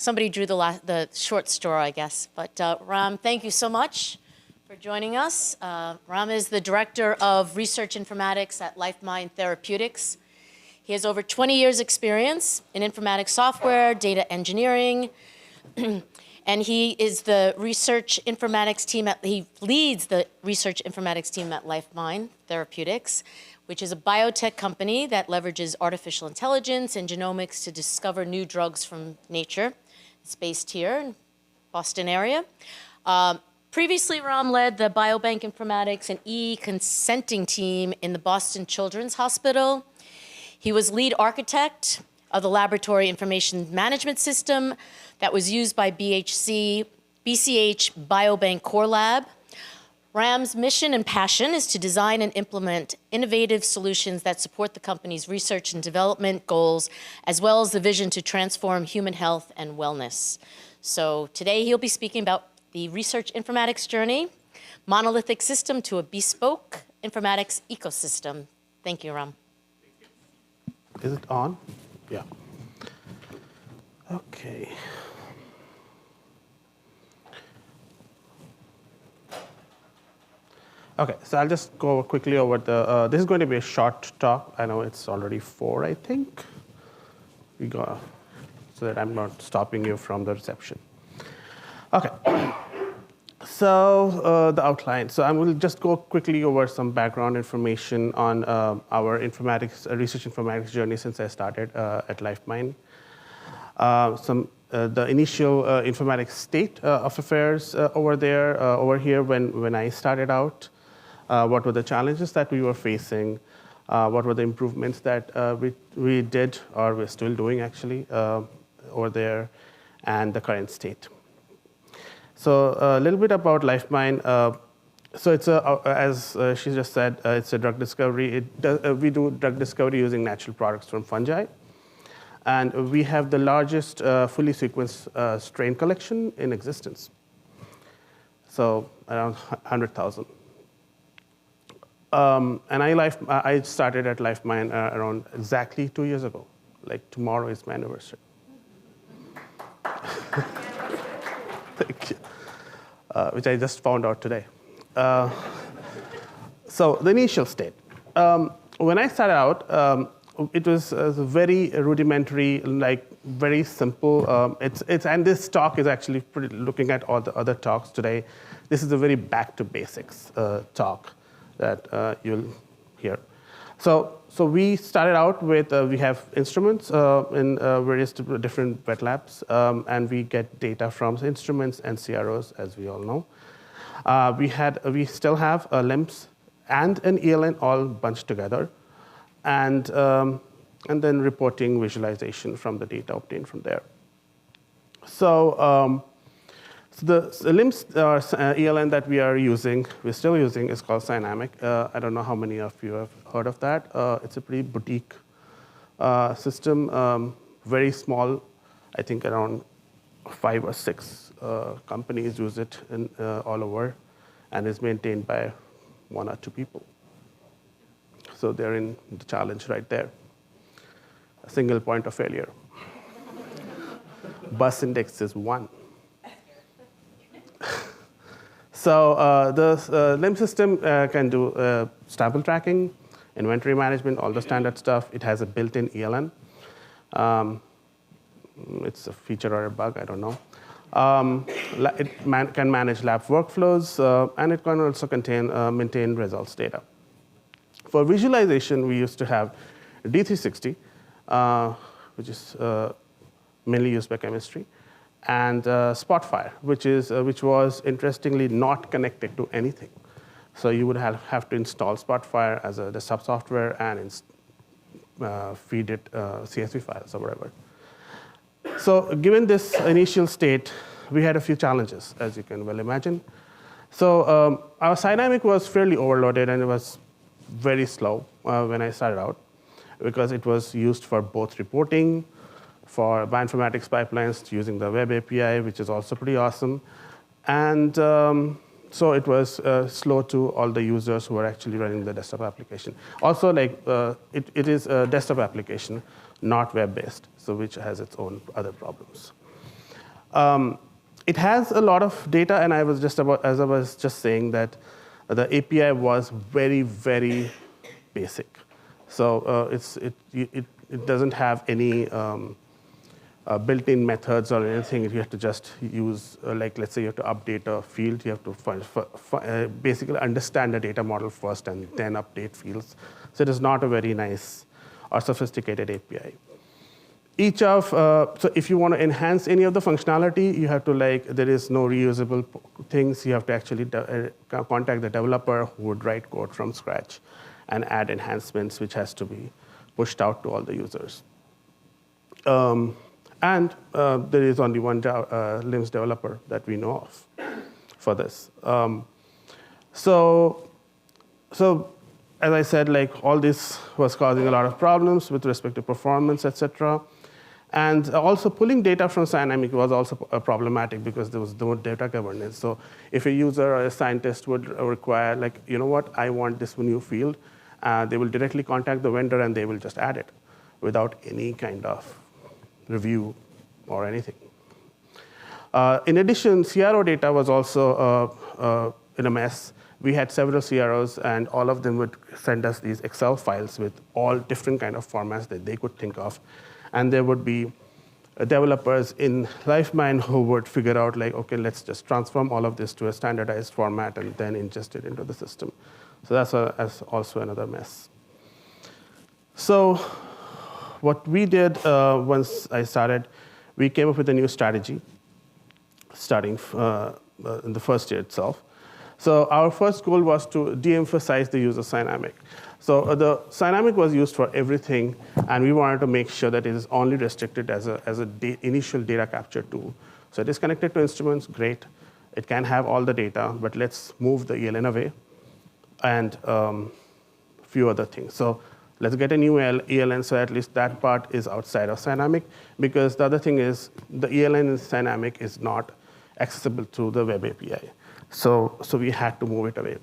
somebody drew the short straw, I guess. But Ram, thank you so much for joining us. Ram is the Director of Research Informatics at LifeMine Therapeutics. He has over 20 years experience in informatics software, data engineering, and he is the research informatics team he leads the research informatics team at LifeMine Therapeutics, which is a biotech company that leverages artificial intelligence and genomics to discover new drugs from nature. It's based here in Boston area. Previously, Ram led the biobank informatics and e-consenting team in the Boston Children's Hospital. He was lead architect of the laboratory information management system that was used by BCH Biobank Core Lab. Ram's mission and passion is to design and implement innovative solutions that support the company's research and development goals, as well as the vision to transform human health and wellness. So today he'll be speaking about the research informatics journey, monolithic system to a bespoke informatics ecosystem. Thank you, Ram. Is it on? Yeah. Okay. Okay, so I'll just go quickly over this is going to be a short talk. I know it's already 4, I think. So that I'm not stopping you from the reception. Okay. So the outline. So I will just go quickly over some background information on our research informatics journey since I started at LifeMine. The initial informatics state of affairs over here when I started out. What were the challenges that we were facing? What were the improvements that we did, or we're still doing actually, over there, and the current state. So a little bit about LifeMine. So it's as she just said, it's a drug discovery. We do drug discovery using natural products from fungi. And we have the largest fully sequenced strain collection in existence. So around 100,000. And I started at LifeMine around exactly 2 years ago. Like tomorrow is my anniversary. Thank you. Which I just found out today. So the initial state. When I started out, it was very rudimentary, like very simple. And this talk is actually looking at all the other talks today. This is a very back to basics talk that you'll hear. So we started out with, we have instruments in various different wet labs, and we get data from instruments and CROs, as we all know. We still have LIMS and an ELN all bunched together, and then reporting visualization from the data obtained from there. So the LIMS ELN that we're still using is called Dynamic. I don't know how many of you have heard of that. It's a pretty boutique system, very small. I think around 5 or 6 companies use it all over, and is maintained by 1 or 2 people. So they're in the challenge right there. A single point of failure. Bus index is 1. So the LIMS system can do sample tracking, inventory management, all the standard stuff. It has a built-in ELN. It's a feature or a bug, I don't know. It can manage lab workflows, and it can also maintain results data. For visualization, we used to have D360, which is mainly used by chemistry, and Spotfire, which was interestingly not connected to anything. So you would have to install Spotfire as a desktop software and feed it CSV files or whatever. So given this initial state, we had a few challenges, as you can well imagine. So our Dynamic was fairly overloaded, and it was very slow when I started out, because it was used for both reporting, for bioinformatics pipelines using the web API, which is also pretty awesome. And so it was slow to all the users who are actually running the desktop application. Also, like it is a desktop application, not web-based, so which has its own other problems. It has a lot of data, and as I was just saying, that the API was very, very basic. So it doesn't have any built-in methods or anything. You have to just use, like, let's say you have to update a field. You have to basically understand the data model first and then update fields. So it is not a very nice or sophisticated API. So if you want to enhance any of the functionality, you have to, there is no reusable things. You have to actually contact the developer who would write code from scratch and add enhancements, which has to be pushed out to all the users. And there is only one LIMS developer that we know of for this. So as I said, all this was causing a lot of problems with respect to performance, et cetera. And also pulling data from Dynamic was also problematic because there was no data governance. So if a user or a scientist would require, you know what, I want this new field, they will directly contact the vendor and they will just add it without any kind of review or anything. In addition, CRO data was also in a mess. We had several CROs, and all of them would send us these Excel files with all different kind of formats that they could think of. And there would be developers in LifeMine who would figure out, OK, let's just transform all of this to a standardized format and then ingest it into the system. So that's also another mess. So what we did once I started, we came up with a new strategy starting in the first year itself. So our first goal was to de-emphasize the use of Dynamic. So the Dynamic was used for everything, and we wanted to make sure that it is only restricted as an initial data capture tool. So it is connected to instruments, great. It can have all the data, but let's move the ELN away and a few other things. So let's get a new ELN, so at least that part is outside of Dynamic, because the other thing is the ELN in Dynamic is not accessible through the web API. So we had to move it away.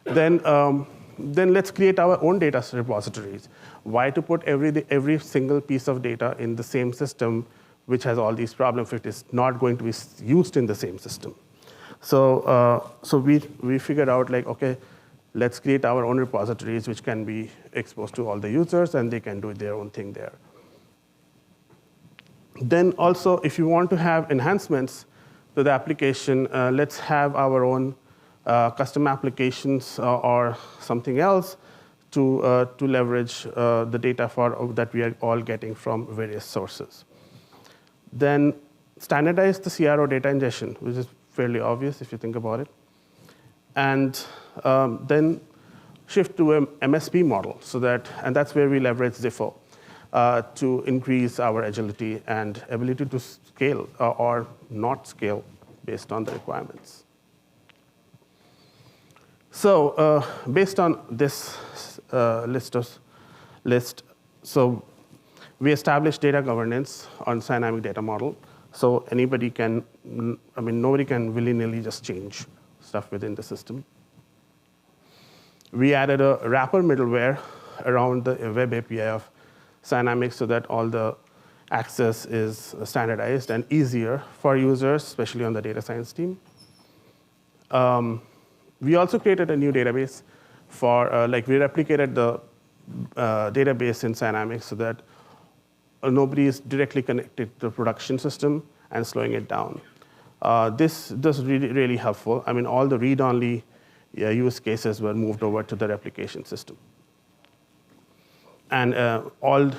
Then let's create our own data repositories. Why to put every single piece of data in the same system, which has all these problems if it is not going to be used in the same system? So we figured out, OK, let's create our own repositories which can be exposed to all the users, and they can do their own thing there. Then also, if you want to have enhancements to the application, let's have our own custom applications or something else to leverage the data that we are all getting from various sources. Then standardize the CRO data ingestion, which is fairly obvious if you think about it. And then shift to an MSP model, and that's where we leverage Zifo to increase our agility and ability to scale or not scale based on the requirements. So based on this list, so we established data governance on Dynamic data model. So nobody can willy-nilly just change stuff within the system. We added a wrapper middleware around the web API of Dynamic so that all the access is standardized and easier for users, especially on the data science team. We also created a new database for, we replicated the database in Dynamic so that nobody is directly connected to the production system and slowing it down. This is really helpful. All the read-only use cases were moved over to the replication system. And all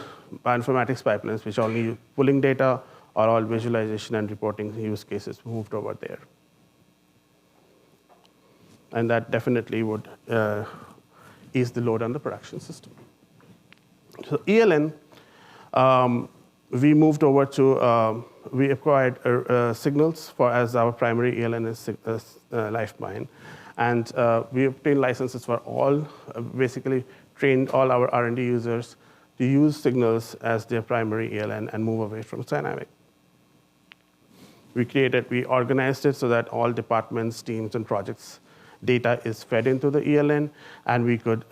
bioinformatics pipelines, which only pulling data, or all visualization and reporting use cases moved over there. And that definitely would ease the load on the production system. So ELN, we moved over to, we acquired signals as our primary ELN is LifeMine. And we obtained licenses for all, basically trained all our R&D users to use signals as their primary ELN and move away from Dynamic. We organized it so that all departments, teams, and projects data is fed into the ELN, and we could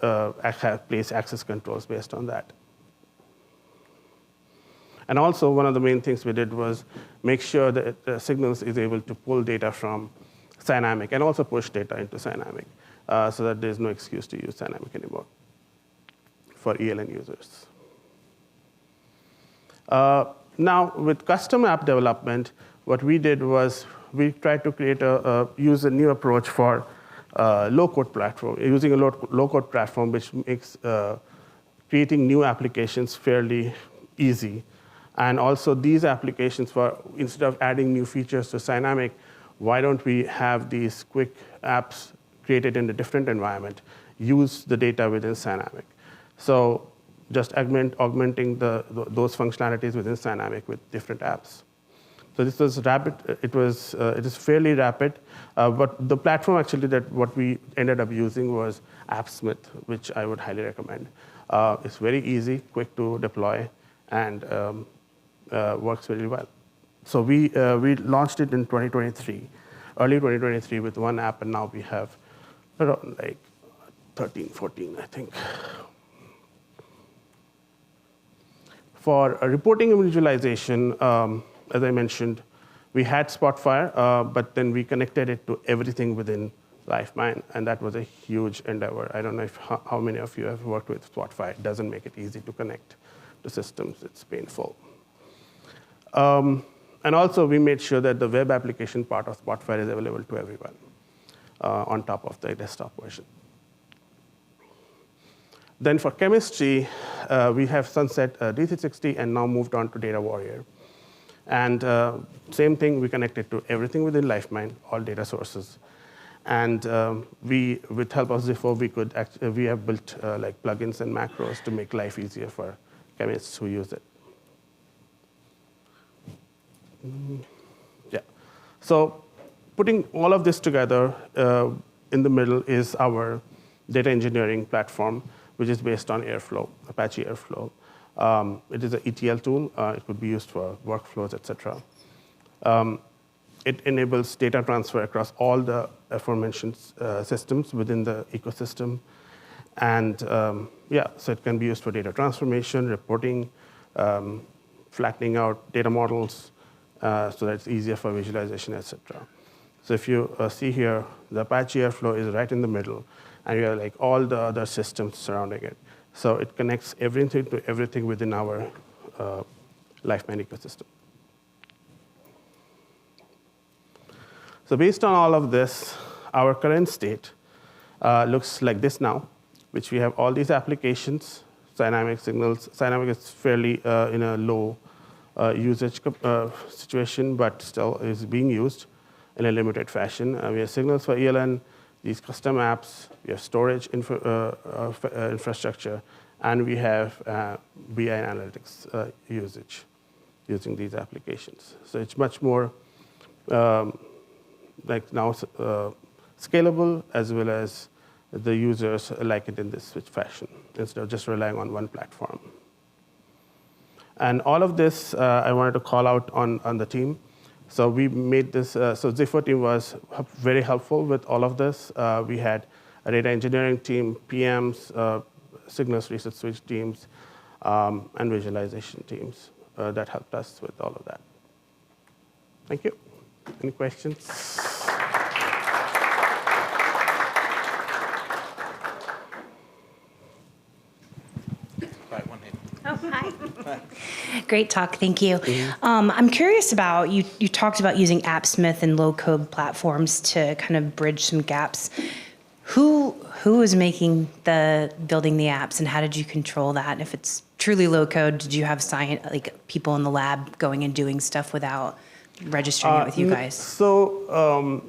place access controls based on that. And also, one of the main things we did was make sure that Signals is able to pull data from Dynamic and also push data into Dynamic so that there's no excuse to use Dynamic anymore for ELN users. Now, with custom app development, what we did was we tried to use a new approach for low-code platform, using a low-code platform which makes creating new applications fairly easy. And also, these applications, instead of adding new features to Dynamic, why don't we have these quick apps created in a different environment, use the data within Dynamic? So just augmenting those functionalities within Dynamic with different apps. So this was rapid. It is fairly rapid. But the platform actually what we ended up using was AppSmith, which I would highly recommend. It's very easy, quick to deploy, and works very well. So we launched it in 2023, early 2023 with one app, and now we have around like 13, 14, I think. For reporting and visualization, as I mentioned, we had Spotfire, but then we connected it to everything within LifeMine, and that was a huge endeavor. I don't know how many of you have worked with Spotfire. It doesn't make it easy to connect to systems. It's painful. And also, we made sure that the web application part of Spotfire is available to everyone on top of the desktop version. Then for chemistry, we have sunset D360 and now moved on to Data Warrior. And same thing, we connected to everything within LifeMine, all data sources. And with help of Zifo, we have built like plugins and macros to make life easier for chemists who use it. Yeah. So putting all of this together in the middle is our data engineering platform, which is based on Airflow, Apache Airflow. It is an ETL tool. It could be used for workflows, et cetera. It enables data transfer across all the aforementioned systems within the ecosystem. And yeah, so it can be used for data transformation, reporting, flattening out data models, so that it's easier for visualization, et cetera. So if you see here, the Apache Airflow is right in the middle, and you have like all the other systems surrounding it. So it connects everything to everything within our LifeMine ecosystem. So based on all of this, our current state looks like this now, which we have all these applications, Dynamic Signals. Dynamic is fairly in a low usage situation, but still is being used in a limited fashion. We have Signals for ELN, these custom apps, we have storage infrastructure, and we have BI analytics usage using these applications. So it's much more like now scalable, as well as the users like it in this fashion, instead of just relying on one platform. And all of this, I wanted to call out on the team. So we made this, so Zifo team was very helpful with all of this. We had a data engineering team, PMs, Signals research switch teams, and visualization teams that helped us with all of that. Thank you. Any questions? Oh, hi. Great talk, thank you. I'm curious about, you talked about using AppSmith and low-code platforms to kind of bridge some gaps. Who is building the apps, and how did you control that? If it's truly low-code, did you have people in the lab going and doing stuff without registering it with you guys? So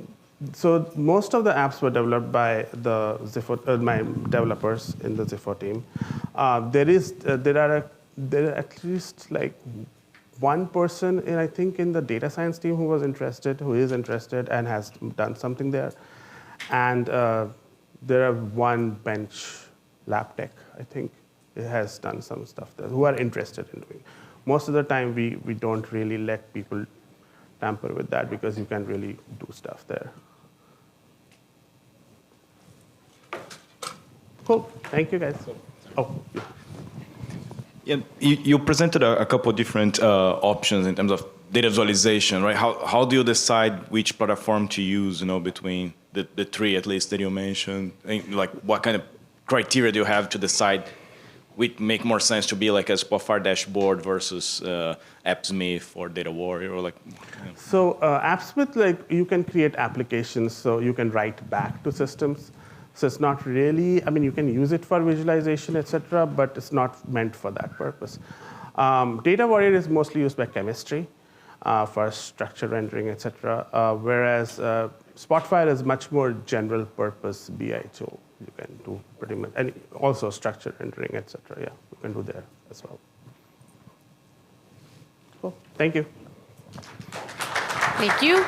most of the apps were developed by the Zifo, my developers in the Zifo team. There are at least like one person I think in the data science team who is interested, and has done something there. And there are one bench lab tech, I think, it has done some stuff there, who are interested in doing. Most of the time, we don't really let people tamper with that because you can't really do stuff there. Cool. Thank you, guys. Oh. Yeah. Yeah, you presented a couple of different options in terms of data visualization, right? How do you decide which platform to use, between the three at least that you mentioned? And, like, what kind of criteria do you have to decide which make more sense to be like a Spotfire dashboard versus AppSmith or Data Warrior, or like? So AppSmith, like, you can create applications, so you can write back to systems. So it's not really, I mean, you can use it for visualization, et cetera, but it's not meant for that purpose. Data Warrior is mostly used by chemistry for structure rendering, et cetera, whereas Spotfire is much more general purpose BI tool. You can do pretty much, and also structure rendering, et cetera. Yeah, you can do there as well. Cool. Thank you. Thank you.